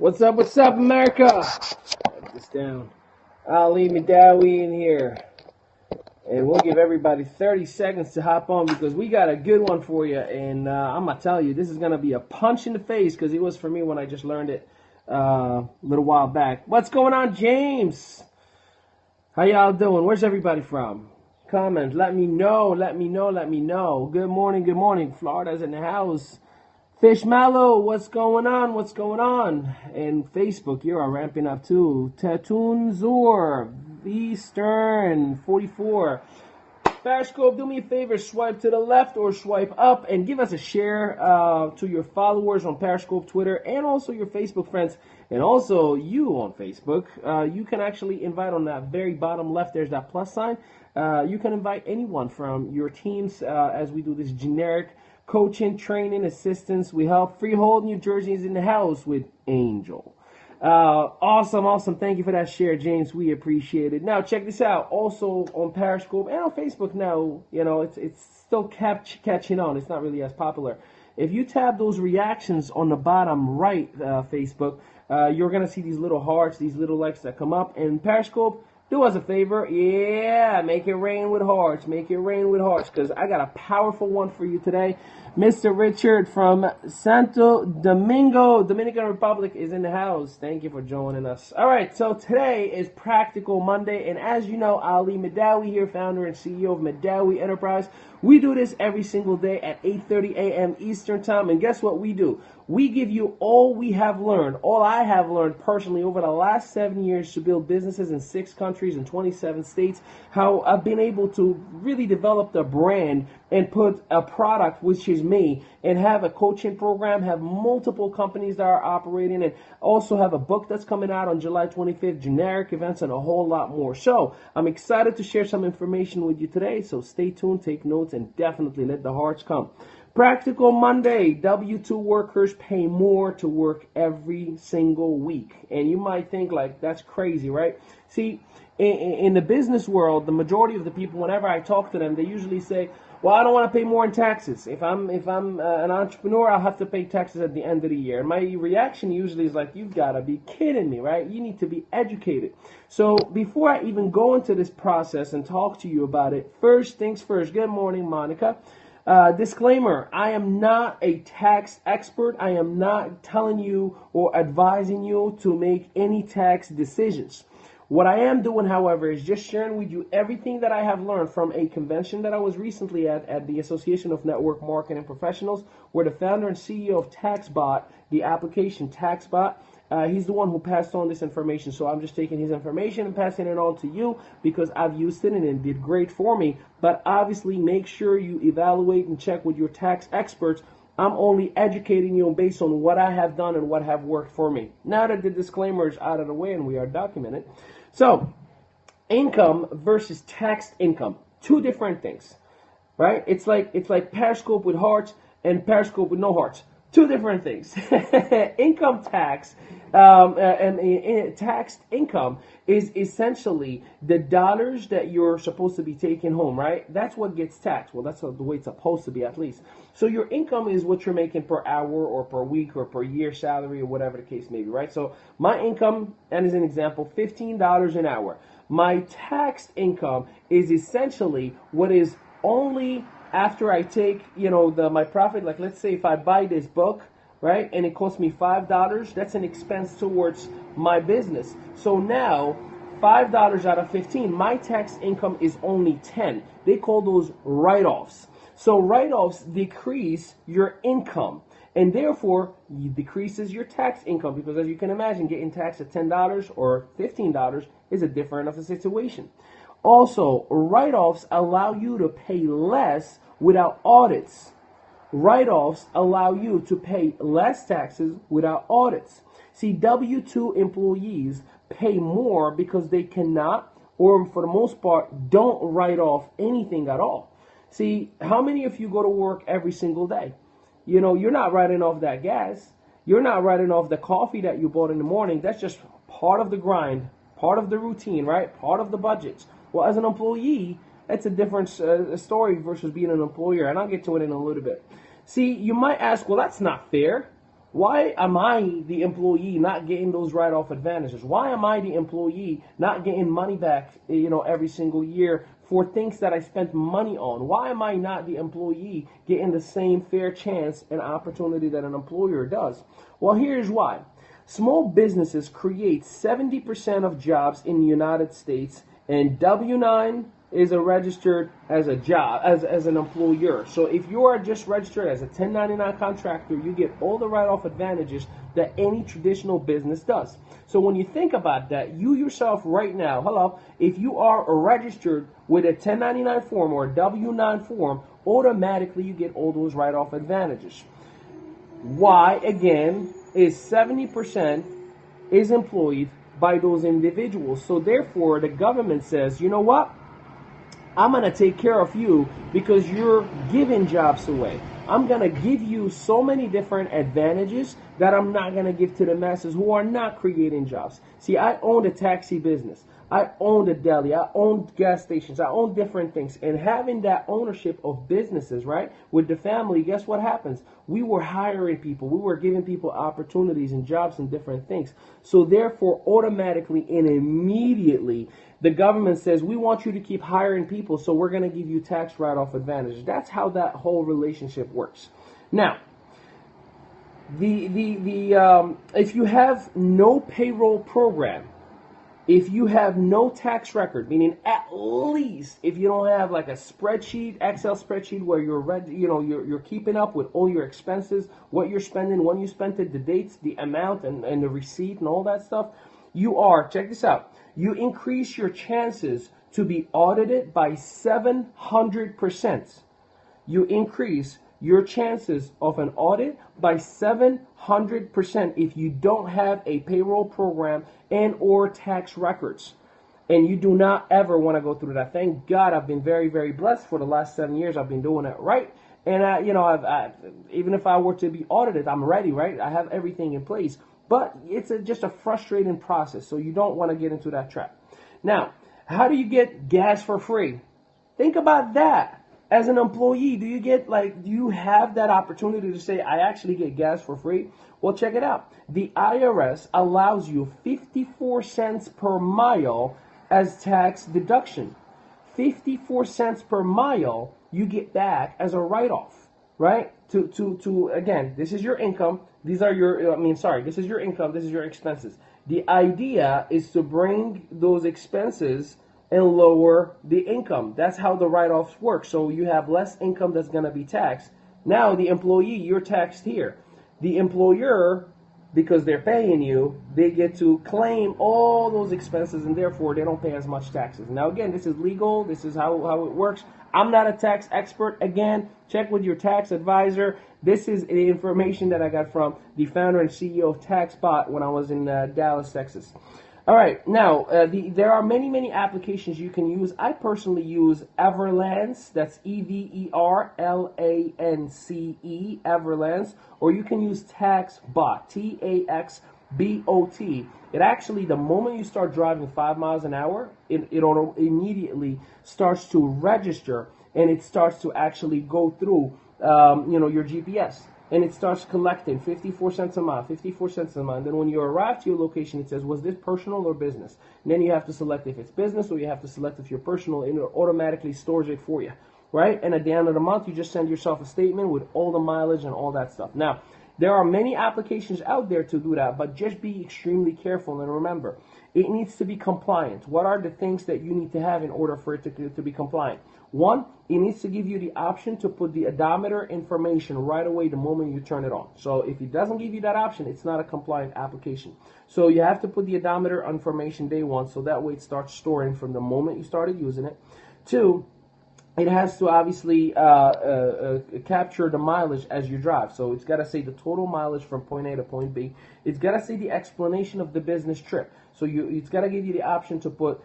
What's up, America? Write this down. Ali Mehdaoui in here. And we'll give everybody 30 seconds to hop on because we got a good one for you. And I'm going to tell you, this is going to be a punch in the face because it was for me when I just learned it a little while back. What's going on, James? How y'all doing? Where's everybody from? Comment. Let me know. Good morning. Florida's in the house. Fish Mallow, what's going on? And Facebook, you're ramping up too. Tatoon Zur, V Stern, 44. Periscope, do me a favor, swipe to the left or swipe up and give us a share to your followers on Periscope, Twitter, and also your Facebook friends. And also you on Facebook, you can actually invite on that very bottom left, there's that plus sign. You can invite anyone from your teams as we do this generic coaching, training, assistance. We help. Freehold, New Jersey is in the house with Angel. Awesome. Thank you for that share, James. We appreciate it. Now, check this out. Also on Periscope and on Facebook now, you know, it's still catching on. It's not really as popular. If you tap those reactions on the bottom right, Facebook, you're going to see these little hearts, these little likes that come up. And Periscope, do us a favor, make it rain with hearts. Because I got a powerful one for you today. Mr. Richard from Santo Domingo, Dominican Republic is in the house. Thank you for joining us. All right, so today is Practical Monday, and as you know, Ali Mehdaoui here, founder and CEO of Mehdaoui Enterprise. We do this every single day at 8:30 a.m. Eastern Time, and guess what we do? We give you all we have learned, all I have learned personally over the last 7 years to build businesses in 6 countries and 27 states, how I've been able to really develop the brand and put a product, which is me, and have a coaching program, have multiple companies that are operating, and also have a book that's coming out on July 25th, generic events, and a whole lot more. So I'm excited to share some information with you today, so stay tuned, take notes, and definitely let the hearts come. Practical Monday, W-2 workers pay more to work every single week. And you might think like, that's crazy, right? See, in the business world, the majority of the people, whenever I talk to them, they usually say, well, I don't want to pay more in taxes. If I'm an entrepreneur, I'll have to pay taxes at the end of the year. And my reaction usually is like, you've got to be kidding me, right? You need to be educated. So before I even go into this process and talk to you about it, first things first. Good morning, Monica. Disclaimer, I am not a tax expert. I am not telling you or advising you to make any tax decisions. What I am doing, however, is just sharing with you everything that I have learned from a convention that I was recently at the Association of Network Marketing Professionals, where the founder and CEO of TaxBot, the application TaxBot, he's the one who passed on this information. So I'm just taking his information and passing it on to you because I've used it and it did great for me. But obviously, make sure you evaluate and check with your tax experts. I'm only educating you based on what I have done and what have worked for me. Now that the disclaimer is out of the way and we are documented. So, income versus taxed income. 2 different things, right? It's like Periscope with hearts and Periscope with no hearts. 2 different things. Income tax and taxed income is essentially the dollars that you're supposed to be taking home, right? That's what gets taxed. Well, that's the way it's supposed to be, at least. So your income is what you're making per hour or per week or per year salary or whatever the case may be, right? So my income, and as an example, $15 an hour. My taxed income is essentially what is only after I take, my profit. Like, let's say if I buy this book, right, and it costs me $5, that's an expense towards my business. So now, $5 out of 15, my tax income is only 10. They call those write-offs. So write-offs decrease your income, and therefore it decreases your tax income, because as you can imagine, getting taxed at $10 or $15 is a different of a situation. Also, write-offs allow you to pay less without audits. Write-offs allow you to pay less taxes without audits. See, W-2 employees pay more because they cannot, or for the most part, don't write off anything at all. See, how many of you go to work every single day? You're not writing off that gas. You're not writing off the coffee that you bought in the morning. That's just part of the grind, part of the routine, right? Part of the budgets. Well, as an employee, that's a different story versus being an employer, and I'll get to it in a little bit. See, you might ask, well, that's not fair. Why am I, the employee, not getting those write-off advantages? Why am I, the employee, not getting money back, every single year for things that I spent money on? Why am I not, the employee, getting the same fair chance and opportunity that an employer does? Well, here's why. Small businesses create 70% of jobs in the United States, and W-9 is registered as a job, as an employer. So if you are just registered as a 1099 contractor, you get all the write-off advantages that any traditional business does. So when you think about that, you yourself right now, hello, if you are registered with a 1099 form or a W-9 form, automatically you get all those write-off advantages. Why, again, is 70% is employed by those individuals. So therefore, the government says, you know what? I'm going to take care of you because you're giving jobs away. I'm going to give you so many different advantages that I'm not going to give to the masses who are not creating jobs. See, I owned a taxi business. I owned a deli. I owned gas stations. I owned different things. And having that ownership of businesses, right, with the family, guess what happens? We were hiring people. We were giving people opportunities and jobs and different things. So therefore, automatically and immediately, the government says, we want you to keep hiring people, so we're going to give you tax write-off advantages. That's how that whole relationship works. Now, if you have no payroll program, if you have no tax record, meaning at least if you don't have like a spreadsheet, Excel spreadsheet where you're keeping up with all your expenses, what you're spending, when you spent it, the dates, the amount, and the receipt and all that stuff, check this out, you increase your chances to be audited by 700%. You increase your chances of an audit by 700% if you don't have a payroll program and or tax records. And you do not ever want to go through that. Thank God I've been very, very blessed for the last 7 years. I've been doing it right. And, even if I were to be audited, I'm ready, right? I have everything in place. But it's just a frustrating process, so you don't want to get into that trap. Now, how do you get gas for free? Think about that. As an employee, do you have that opportunity to say, I actually get gas for free? Well, check it out. The IRS allows you 54 cents per mile as tax deduction. 54 cents per mile you get back as a write-off, right? Again, this is your income. This is your income. This is your expenses. The idea is to bring those expenses and lower the income. That's how the write-offs work. So you have less income that's going to be taxed. Now, the employee, you're taxed here. The employer, because they're paying you, they get to claim all those expenses, and therefore they don't pay as much taxes. Now, again, this is legal. This is how it works. I'm not a tax expert. Again, check with your tax advisor. This is the information that I got from the founder and CEO of TaxBot when I was in Dallas, Texas. All right, now, there are many, many applications you can use. I personally use Everlance, that's Everlance, Everlance, or you can use TaxBot, TaxBot. It actually, the moment you start driving 5 miles an hour, it immediately starts to register, and it starts to actually go through, your GPS. And it starts collecting 54 cents a mile, 54 cents a mile. And then when you arrive to your location, it says, was this personal or business? And then you have to select if it's business, or you have to select if you're personal, and it automatically stores it for you, right? And at the end of the month, you just send yourself a statement with all the mileage and all that stuff. Now, there are many applications out there to do that, but just be extremely careful. And remember, it needs to be compliant. What are the things that you need to have in order for it to be compliant? One, it needs to give you the option to put the odometer information right away the moment you turn it on. So if it doesn't give you that option, it's not a compliant application. So you have to put the odometer information day one, so that way it starts storing from the moment you started using it. Two, it has to obviously capture the mileage as you drive. So it's got to say the total mileage from point A to point B. It's got to say the explanation of the business trip. So it's got to give you the option to put,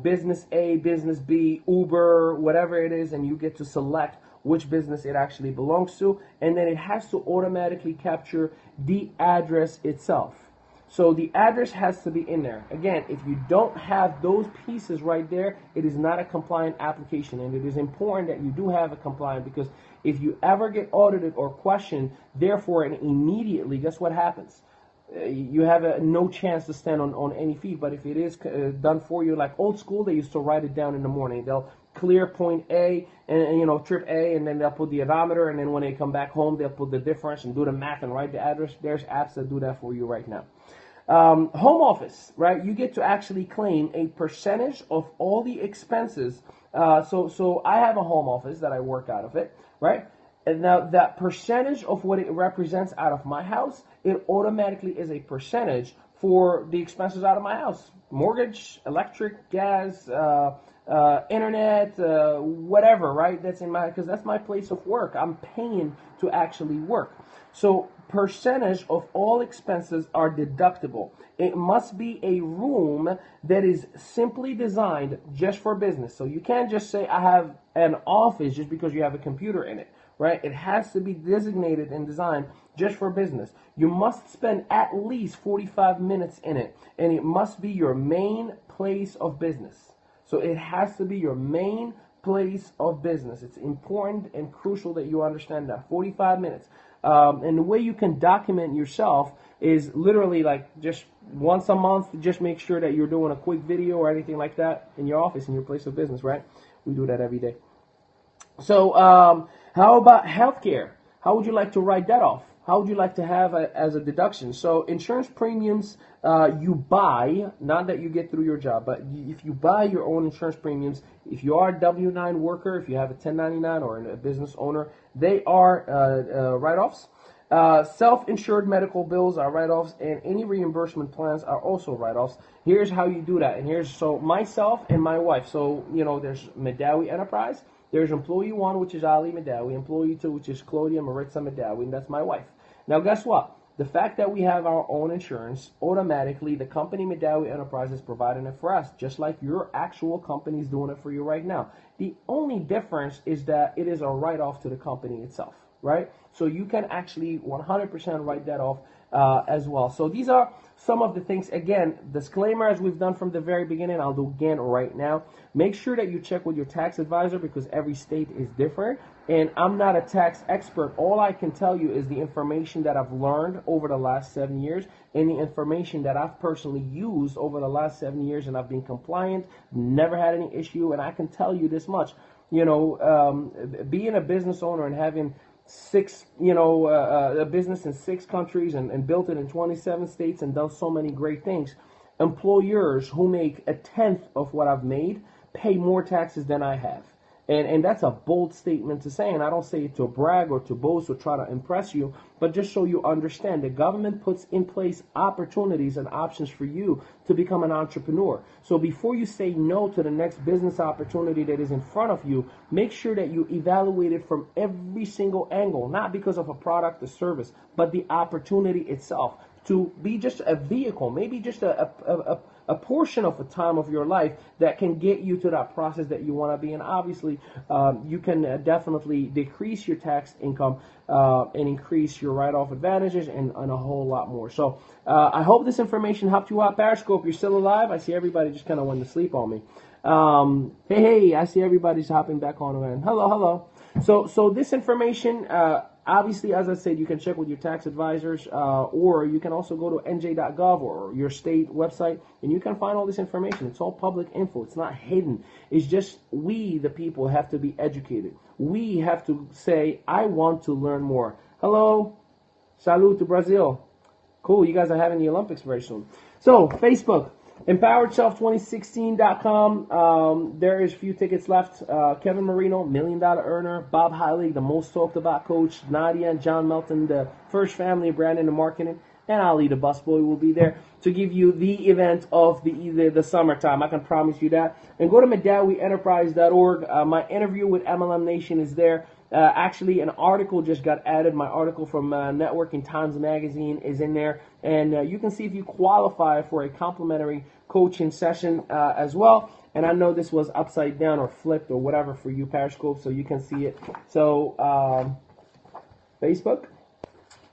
business A, business B, Uber, whatever it is, and you get to select which business it actually belongs to. And then it has to automatically capture the address itself. So the address has to be in there. Again, if you don't have those pieces right there, it is not a compliant application. And it is important that you do have a compliant, because if you ever get audited or questioned, therefore, and immediately, guess what happens? You have no chance to stand on any feet. But if it is done for you, like old school, they used to write it down in the morning. They'll clear point A and trip A, and then they'll put the odometer, and then when they come back home, they'll put the difference and do the math and write the address. There's apps that do that for you right now. Home office, right? You get to actually claim a percentage of all the expenses. So I have a home office that I work out of it, right? And now that percentage of what it represents out of my house, it automatically is a percentage for the expenses out of my house. Mortgage, electric, gas, internet, whatever, right? That's in because that's my place of work. I'm paying to actually work. So percentage of all expenses are deductible. It must be a room that is simply designed just for business. So you can't just say I have an office just because you have a computer in it, right? It has to be designated and designed just for business. You must spend at least 45 minutes in it, and it must be your main place of business. So it has to be your main place of business. It's important and crucial that you understand that. 45 minutes. And the way you can document yourself is literally like just once a month, just make sure that you're doing a quick video or anything like that in your office, in your place of business, right? We do that every day. So how about healthcare? How would you like to write that off? How would you like to have as a deduction? So insurance premiums you buy, not that you get through your job, but if you buy your own insurance premiums, if you are a W-9 worker, if you have a 1099 or a business owner, they are write-offs. Self-insured medical bills are write-offs, and any reimbursement plans are also write-offs. Here's how you do that. And so myself and my wife. So, there's Mehdaoui Enterprise. There's employee 1, which is Ali Mehdaoui. Employee 2, which is Claudia Maritza Mehdaoui, and that's my wife. Now, guess what? The fact that we have our own insurance, automatically the company Mehdaoui Enterprise is providing it for us, just like your actual company is doing it for you right now. The only difference is that it is a write-off to the company itself, right? So you can actually 100% write that off as well. So these are some of the things. Again, disclaimer, as we've done from the very beginning, I'll do again right now. Make sure that you check with your tax advisor, because every state is different. And I'm not a tax expert. All I can tell you is the information that I've learned over the last 7 years, and the information that I've personally used over the last 7 years, and I've been compliant, never had any issue. And I can tell you this much, being a business owner and having a business in 6 countries and built it in 27 states and done so many great things, employers who make 1/10 of what I've made pay more taxes than I have. And that's a bold statement to say, and I don't say it to brag or to boast or try to impress you, but just so you understand, the government puts in place opportunities and options for you to become an entrepreneur. So before you say no to the next business opportunity that is in front of you, make sure that you evaluate it from every single angle, not because of a product or service, but the opportunity itself, to be just a vehicle, maybe just a portion of a time of your life that can get you to that process that you want to be in. Obviously, you can definitely decrease your tax income and increase your write-off advantages and a whole lot more. So I hope this information helped you out. Periscope, you're still alive? I see everybody just kind of went to sleep on me. Hey, I see everybody's hopping back on again. Hello. So this information, obviously, as I said, you can check with your tax advisors, or you can also go to nj.gov or your state website, and you can find all this information. It's all public info. It's not hidden. It's just we, the people, have to be educated. We have to say, I want to learn more. Hello. Salud to Brazil. Cool. You guys are having the Olympics very soon. So, Facebook. EmpoweredSelf2016.com. There is a few tickets left. Kevin Marino, $1 Million Earner. Bob Heilig, the most talked about coach. Nadia and John Melton, the first family brand in the marketing. And Ali, the busboy, will be there to give you the event of the summertime. I can promise you that. And go to MehdaouiEnterprise.org. My interview with MLM Nation is there. Actually, an article just got added. My article from Networking Times Magazine is in there. And you can see if you qualify for a complimentary coaching session as well. And I know this was upside down or flipped or whatever for you, Periscope, so you can see it. So, Facebook,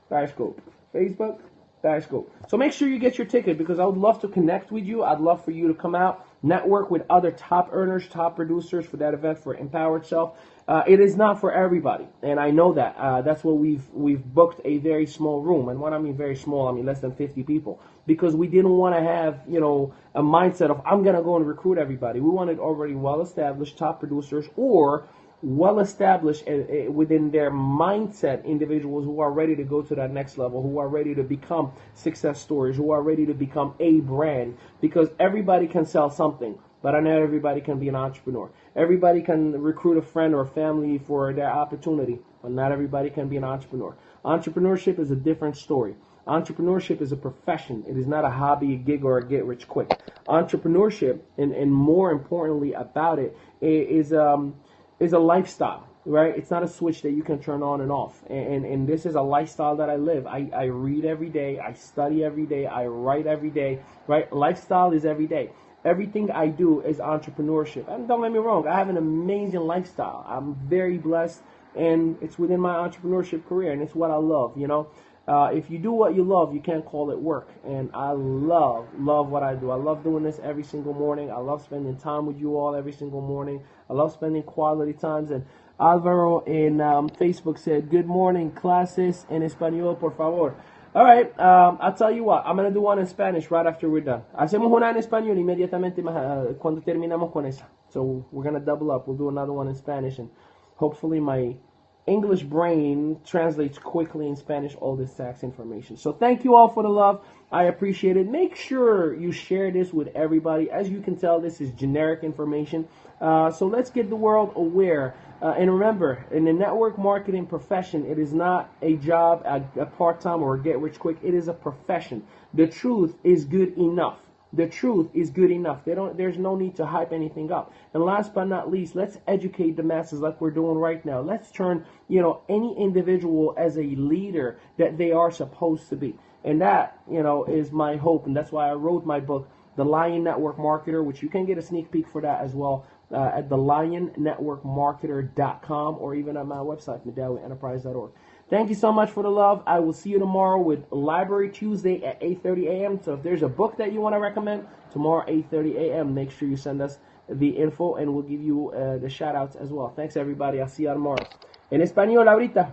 Periscope, Facebook, That's cool. So make sure you get your ticket because I would love to connect with you. I'd love for you to come out, network with other top earners, top producers for that event for Empowered Self. It is not for everybody, and I know that. That's why we've booked a very small room, and when I mean very small, I mean less than 50 people, because we didn't want to have a mindset of I'm gonna go and recruit everybody. We wanted already well-established top producers or well-established within their mindset individuals who are ready to go to that next level, who are ready to become success stories, who are ready to become a brand, because everybody can sell something, but not everybody can be an entrepreneur. Everybody can recruit a friend or a family for their opportunity, but not everybody can be an entrepreneur. Entrepreneurship is a different story. Entrepreneurship is a profession. It is not a hobby, a gig, or a get-rich-quick. Entrepreneurship, and more importantly about it, is a lifestyle, right? It's not a switch that you can turn on and off. And this is a lifestyle that I live. I read every day. I study every day. I write every day, right? Lifestyle is every day. Everything I do is entrepreneurship. And don't get me wrong, I have an amazing lifestyle. I'm very blessed, and it's within my entrepreneurship career, and it's what I love, If you do what you love, you can't call it work. And I love what I do. I love doing this every single morning. I love spending time with you all every single morning. I love spending quality times. And Alvaro in Facebook said, good morning, clases en español, por favor. All right, I'll tell you what. I'm going to do one in Spanish right after we're done. Hacemos una en español inmediatamente cuando terminamos con esa. So we're going to double up. We'll do another one in Spanish. And hopefully my English brain translates quickly in Spanish all this tax information. So thank you all for the love. I appreciate it. Make sure you share this with everybody. As you can tell, this is generic information. So let's get the world aware. And remember, in the network marketing profession, it is not a job, a part-time, or a get-rich-quick. It is a profession. The truth is good enough. The truth is good enough. There's no need to hype anything up. And last but not least, let's educate the masses like we're doing right now. Let's turn, any individual as a leader that they are supposed to be. And that, is my hope. And that's why I wrote my book, The Lion Network Marketer, which you can get a sneak peek for that as well at thelionnetworkmarketer.com or even at my website, MehdaouiEnterprise.org. Thank you so much for the love. I will see you tomorrow with Library Tuesday at 8:30 a.m. So if there's a book that you want to recommend, tomorrow 8:30 a.m., make sure you send us the info and we'll give you the shout outs as well. Thanks, everybody. I'll see you tomorrow. En español ahorita.